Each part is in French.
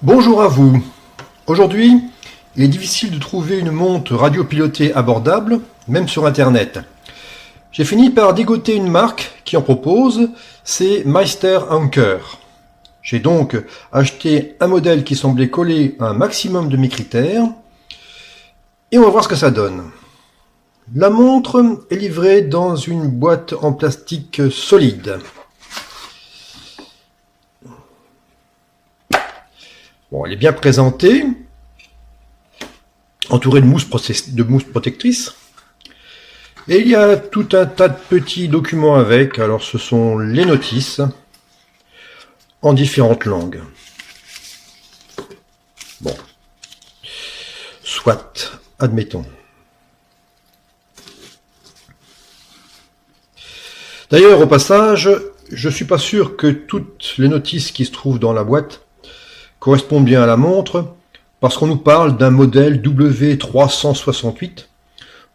Bonjour à vous. Aujourd'hui, il est difficile de trouver une montre radiopilotée abordable, même sur Internet. J'ai fini par dégoter une marque qui en propose, c'est Meister Anker. J'ai donc acheté un modèle qui semblait coller un maximum de mes critères, et on va voir ce que ça donne. La montre est livrée dans une boîte en plastique solide. Bon, elle est bien présentée, entourée de mousse protectrice. Et il y a tout un tas de petits documents avec. Alors ce sont les notices en différentes langues. Bon, soit, admettons. D'ailleurs, au passage, je suis pas sûr que toutes les notices qui se trouvent dans la boîte correspondent bien à la montre, parce qu'on nous parle d'un modèle W368.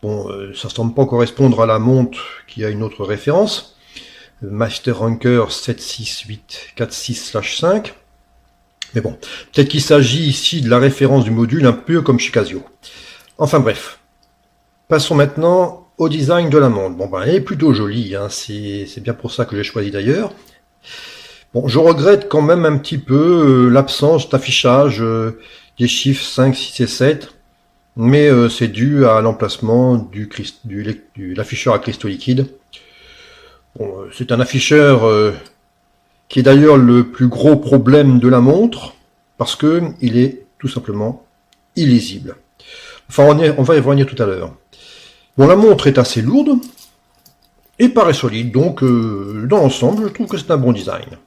Bon, ça semble pas correspondre à la montre qui a une autre référence, Meister Anker 76846/5. Mais bon, peut-être qu'il s'agit ici de la référence du module, un peu comme chez Casio. Enfin bref, passons maintenant au design de la montre. Bon, ben, elle est plutôt jolie, hein. C'est bien pour ça que j'ai choisi d'ailleurs. Bon, je regrette quand même un petit peu l'absence d'affichage des chiffres 5, 6 et 7, mais c'est dû à l'emplacement de l'afficheur à cristaux liquides. Bon, c'est un afficheur qui est d'ailleurs le plus gros problème de la montre, parce que il est tout simplement illisible. Enfin, on va y revenir tout à l'heure. Bon, la montre est assez lourde et paraît solide, donc dans l'ensemble, je trouve que c'est un bon design.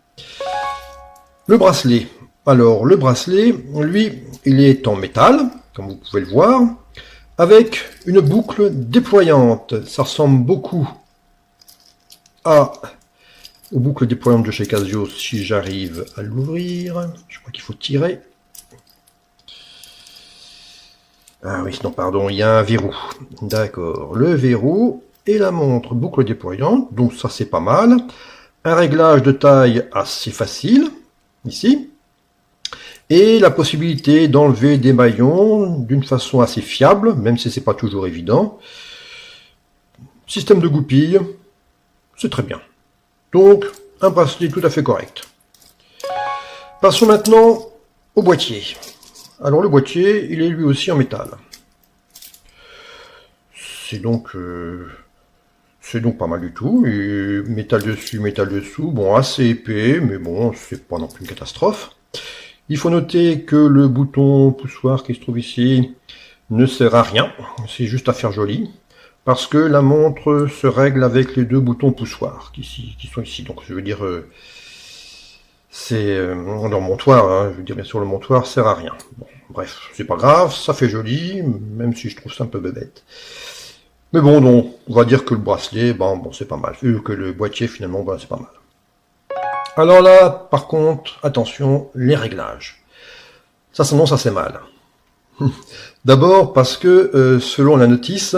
Le bracelet. Alors, le bracelet, lui, il est en métal, comme vous pouvez le voir, avec une boucle déployante. Ça ressemble beaucoup aux boucles déployantes de chez Casio, si j'arrive à l'ouvrir. Je crois qu'il faut tirer. Ah oui, non, pardon, il y a un verrou. D'accord, le verrou et la montre boucle déployante, donc ça c'est pas mal. Un réglage de taille assez facile, ici. Et la possibilité d'enlever des maillons d'une façon assez fiable, même si c'est pas toujours évident. Système de goupille, c'est très bien. Donc, un bracelet tout à fait correct. Passons maintenant au boîtier. Alors le boîtier, il est lui aussi en métal. C'est donc pas mal du tout. Et métal dessus, métal dessous. Bon, assez épais, mais bon, c'est pas non plus une catastrophe. Il faut noter que le bouton poussoir qui se trouve ici ne sert à rien. C'est juste à faire joli. Parce que la montre se règle avec les deux boutons poussoirs qui sont ici. Donc je veux dire, c'est dans le montoir. Hein, je veux dire, bien sûr, le montoir sert à rien. Bon, bref, c'est pas grave, ça fait joli, même si je trouve ça un peu bébête. Mais bon, donc, on va dire que le bracelet, bon, c'est pas mal. Vu que le boîtier, finalement, c'est pas mal. Alors là, par contre, attention, les réglages. Ça s'annonce assez mal. D'abord parce que, selon la notice,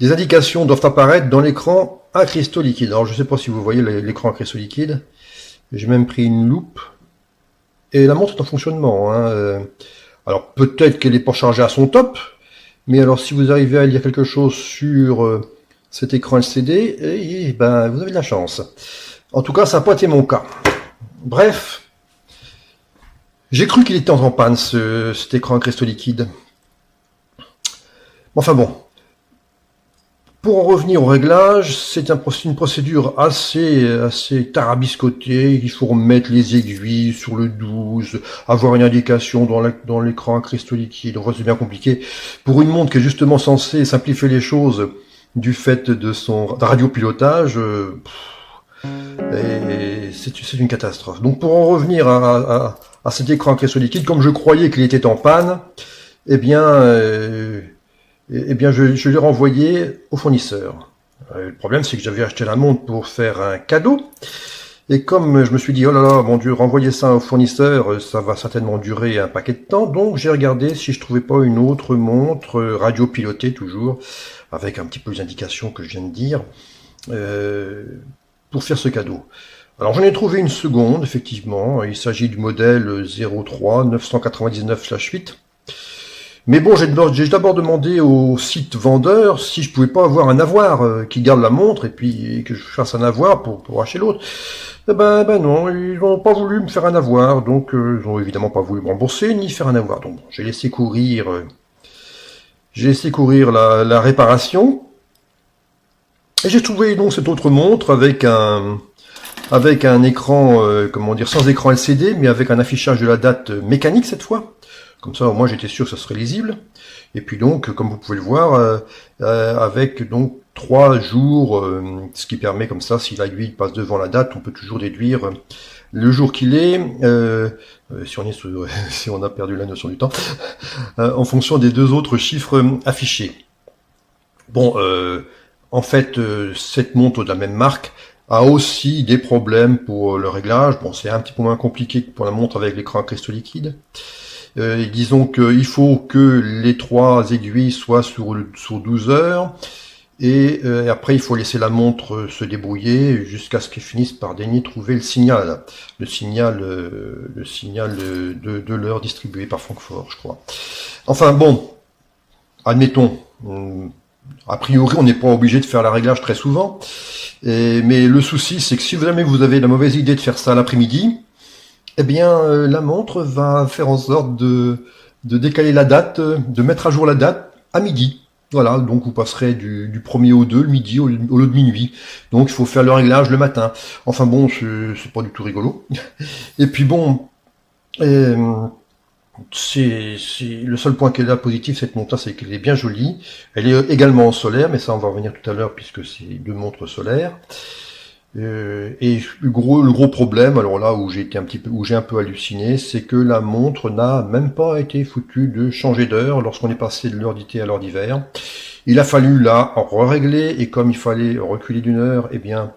des indications doivent apparaître dans l'écran à cristaux liquides. Alors je ne sais pas si vous voyez l'écran à cristaux liquides. J'ai même pris une loupe. Et la montre est en fonctionnement. Hein. Alors peut-être qu'elle n'est pas chargée à son top. Mais alors si vous arrivez à lire quelque chose sur cet écran LCD, ben, vous avez de la chance. En tout cas, ça n'a pas été mon cas. Bref, j'ai cru qu'il était en panne, cet écran à cristaux liquides. Enfin bon. Pour en revenir au réglage, c'est une procédure assez tarabiscotée. Il faut remettre les aiguilles sur le 12, avoir une indication dans l'écran à cristaux liquides. Enfin, c'est bien compliqué. Pour une montre qui est justement censée simplifier les choses du fait de son radiopilotage, c'est une catastrophe. Donc pour en revenir à cet écran à cristaux liquides, comme je croyais qu'il était en panne, eh bien je l'ai renvoyé au fournisseur. Le problème, c'est que j'avais acheté la montre pour faire un cadeau. Et comme je me suis dit, oh là là, mon Dieu, renvoyer ça au fournisseur, ça va certainement durer un paquet de temps. Donc, j'ai regardé si je trouvais pas une autre montre, radio-pilotée toujours, avec un petit peu les indications que je viens de dire, pour faire ce cadeau. Alors j'en ai trouvé une seconde, effectivement. Il s'agit du modèle 03 999/8. Mais bon, j'ai d'abord demandé au site vendeur si je pouvais pas avoir un avoir qui garde la montre et puis que je fasse un avoir pour acheter l'autre. Ben non, ils n'ont pas voulu me faire un avoir, donc ils ont évidemment pas voulu me rembourser ni faire un avoir. Donc bon, j'ai laissé courir la réparation et j'ai trouvé donc cette autre montre avec un écran, comment dire, sans écran LCD, mais avec un affichage de la date mécanique cette fois. Comme ça, moi, j'étais sûr que ça serait lisible. Et puis donc, comme vous pouvez le voir, avec donc 3 jours, ce qui permet comme ça, si l'aiguille passe devant la date, on peut toujours déduire le jour qu'il est, si on est si on a perdu la notion du temps, en fonction des 2 autres chiffres affichés. Bon, en fait, cette montre de la même marque a aussi des problèmes pour le réglage. Bon, c'est un petit peu moins compliqué que pour la montre avec l'écran à cristaux liquides. Disons qu'il faut que les 3 aiguilles soient sur 12 heures et après il faut laisser la montre se débrouiller jusqu'à ce qu'elle finisse par daigner trouver le signal de l'heure distribué par Francfort, je crois. Enfin bon, admettons, a priori on n'est pas obligé de faire la réglage très souvent, mais le souci c'est que si jamais vous avez la mauvaise idée de faire ça l'après-midi, eh bien, la montre va faire en sorte de décaler la date, de mettre à jour la date à midi. Voilà, donc vous passerez du 1er au 2, le midi, au lieu de minuit. Donc il faut faire le réglage le matin. Enfin bon, c'est pas du tout rigolo. Et puis bon, c'est le seul point qu'elle a positif, cette montre-là, c'est qu'elle est bien jolie. Elle est également en solaire, mais ça on va revenir tout à l'heure puisque c'est 2 montres solaires. Et le gros problème, alors là où j'ai un peu halluciné, c'est que la montre n'a même pas été foutue de changer d'heure lorsqu'on est passé de l'heure d'été à l'heure d'hiver. Il a fallu là régler et comme il fallait reculer d'une heure, eh bien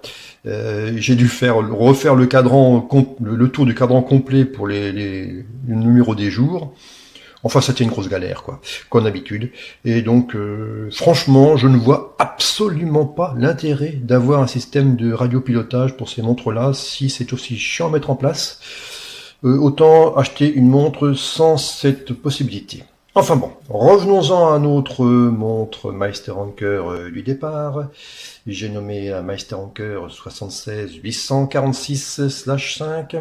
j'ai dû refaire le cadran, le tour du cadran complet pour le numéro des jours. Enfin, c'était une grosse galère, quoi, comme d'habitude. Et donc, franchement, je ne vois absolument pas l'intérêt d'avoir un système de radiopilotage pour ces montres-là, si c'est aussi chiant à mettre en place. Autant acheter une montre sans cette possibilité. Enfin bon, revenons-en à notre montre Meister-Anker du départ. J'ai nommé la Meister-Anker 76 846/5.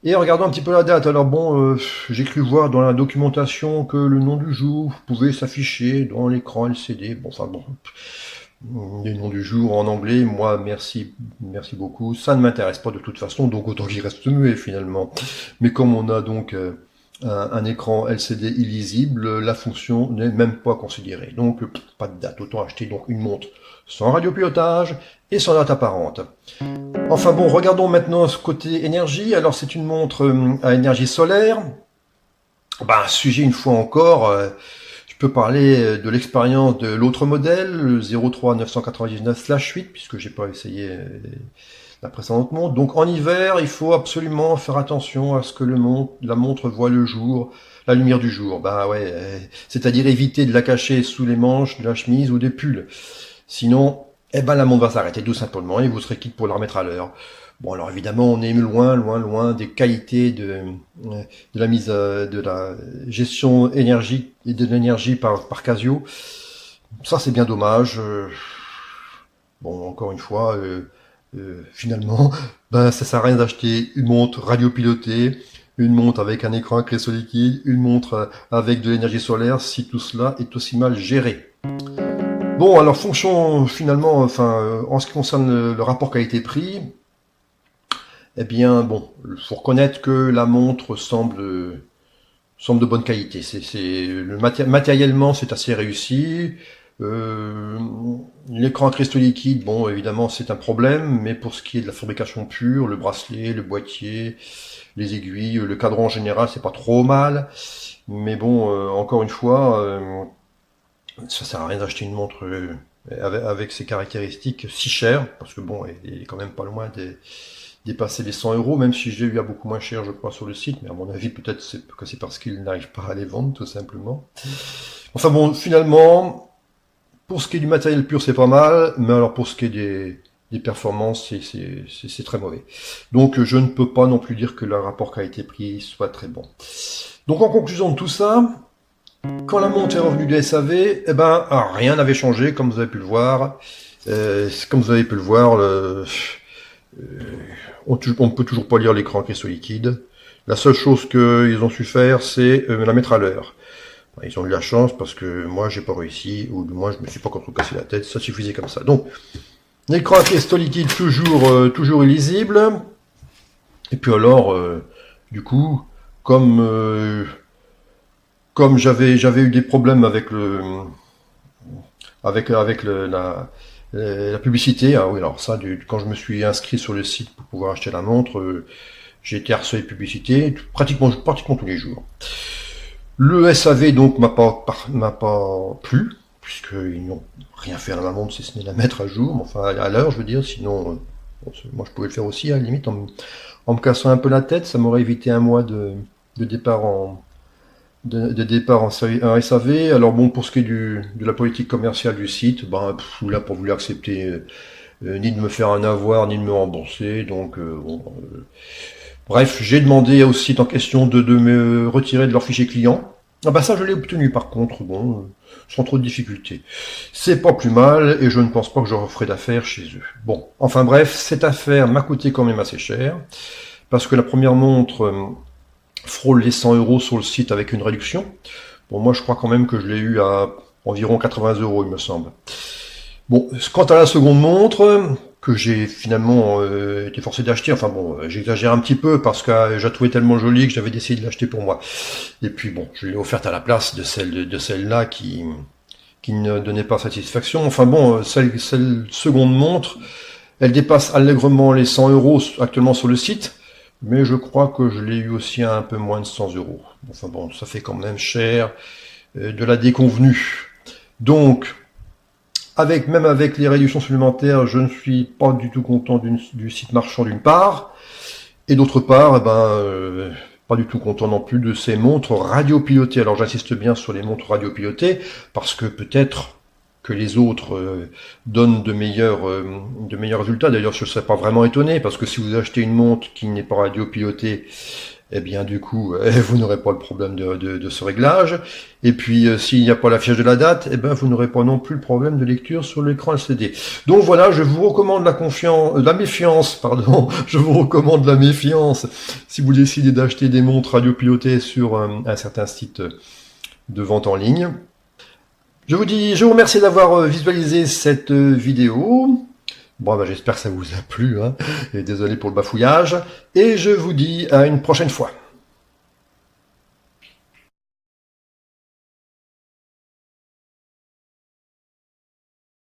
Et regardons un petit peu la date. Alors bon, j'ai cru voir dans la documentation que le nom du jour pouvait s'afficher dans l'écran LCD. Bon, enfin bon, les noms du jour en anglais, moi, merci beaucoup. Ça ne m'intéresse pas de toute façon, donc autant qu'il reste muet finalement. Mais comme on a donc un écran LCD illisible, la fonction n'est même pas considérée. Donc pas de date. Autant acheter donc une montre sans radiopilotage et sans date apparente. Enfin bon, regardons maintenant ce côté énergie. Alors c'est une montre à énergie solaire. Ben, sujet une fois encore, je peux parler de l'expérience de l'autre modèle, le 03 999/8, puisque j'ai pas essayé la précédente montre. Donc en hiver, il faut absolument faire attention à ce que la montre voit le jour, la lumière du jour. Bah ouais, c'est-à-dire éviter de la cacher sous les manches de la chemise ou des pulls. Sinon, eh ben la montre va s'arrêter tout simplement et vous serez quitte pour la remettre à l'heure. Bon alors évidemment on est loin des qualités de la de la gestion énergie et de l'énergie par Casio. Ça c'est bien dommage. Bon encore une fois, finalement, ben ça sert à rien d'acheter une montre radiopilotée, une montre avec un écran à cristaux liquides, une montre avec de l'énergie solaire si tout cela est aussi mal géré. Bon, alors fonction finalement, enfin, en ce qui concerne le rapport qualité-prix, eh bien, bon, il faut reconnaître que la montre semble de bonne qualité. Matériellement, c'est assez réussi. L'écran à cristaux liquides, bon, évidemment, c'est un problème, mais pour ce qui est de la fabrication pure, le bracelet, le boîtier, les aiguilles, le cadran en général, c'est pas trop mal. Mais bon, encore une fois, ça sert à rien d'acheter une montre avec ses caractéristiques si chères, parce que bon, elle est quand même pas loin de dépasser les 100 €, même si j'ai eu à beaucoup moins cher, je crois, sur le site, mais à mon avis, peut-être que c'est parce qu'ils n'arrivent pas à les vendre, tout simplement. Enfin bon, finalement, pour ce qui est du matériel pur, c'est pas mal, mais alors pour ce qui est des performances, c'est très mauvais. Donc je ne peux pas non plus dire que le rapport qualité-prix soit très bon. Donc en conclusion de tout ça, quand la montre est revenue du SAV, eh ben rien n'avait changé, comme vous avez pu le voir. Comme vous avez pu le voir, on ne peut toujours pas lire l'écran cristaux liquide. La seule chose qu'ils ont su faire, c'est la mettre à l'heure. Ils ont eu la chance parce que moi, j'ai pas réussi, ou du moins, je me suis pas encore trop cassé la tête. Ça suffisait comme ça. Donc, l'écran cristaux liquide toujours illisible. Et puis alors, du coup, comme j'avais eu des problèmes avec la publicité, ah oui, alors ça, quand je me suis inscrit sur le site pour pouvoir acheter la montre, j'ai été harcelé de publicité pratiquement tous les jours. Le SAV donc m'a pas plu, puisqu'ils n'ont rien fait à ma montre si ce n'est la mettre à jour, enfin à l'heure je veux dire, sinon moi je pouvais le faire aussi à la limite en me cassant un peu la tête, ça m'aurait évité un mois de départ en SAV. Alors bon, pour ce qui est de la politique commerciale du site, ben il n'a pas voulu accepter ni de me faire un avoir, ni de me rembourser, donc bref, j'ai demandé au site en question de me retirer de leur fichier client. Ah bah ça je l'ai obtenu par contre, bon, sans trop de difficultés. C'est pas plus mal et je ne pense pas que je referai d'affaires chez eux. Bon, enfin bref, cette affaire m'a coûté quand même assez cher, parce que la première montre frôle les 100 € sur le site avec une réduction. Bon, moi je crois quand même que je l'ai eu à environ 80 €, il me semble. Bon, quant à la seconde montre, que j'ai finalement été forcé d'acheter, enfin bon, j'exagère un petit peu parce que je la trouvais tellement jolie que j'avais décidé de l'acheter pour moi. Et puis bon, je l'ai offerte à la place de celle-là qui ne donnait pas satisfaction. Enfin bon, celle seconde montre, elle dépasse allègrement les 100 € actuellement sur le site, mais je crois que je l'ai eu aussi à un peu moins de 100 €. Enfin bon, ça fait quand même cher de la déconvenue. Donc, même avec les réductions supplémentaires, je ne suis pas du tout content du site marchand d'une part, et d'autre part, pas du tout content non plus de ces montres radiopilotées. Alors j'insiste bien sur les montres radiopilotées, parce que peut-être que les autres donnent de meilleurs résultats. D'ailleurs, je ne serais pas vraiment étonné, parce que si vous achetez une montre qui n'est pas radiopilotée, eh bien du coup, vous n'aurez pas le problème de ce réglage. Et puis, s'il n'y a pas l'affichage de la date, eh ben vous n'aurez pas non plus le problème de lecture sur l'écran LCD. Donc voilà, je vous recommande la méfiance, pardon. Je vous recommande la méfiance si vous décidez d'acheter des montres radiopilotées sur un certain site de vente en ligne. Je vous remercie d'avoir visualisé cette vidéo. Bon, j'espère que ça vous a plu, hein, et désolé pour le bafouillage, et je vous dis à une prochaine fois.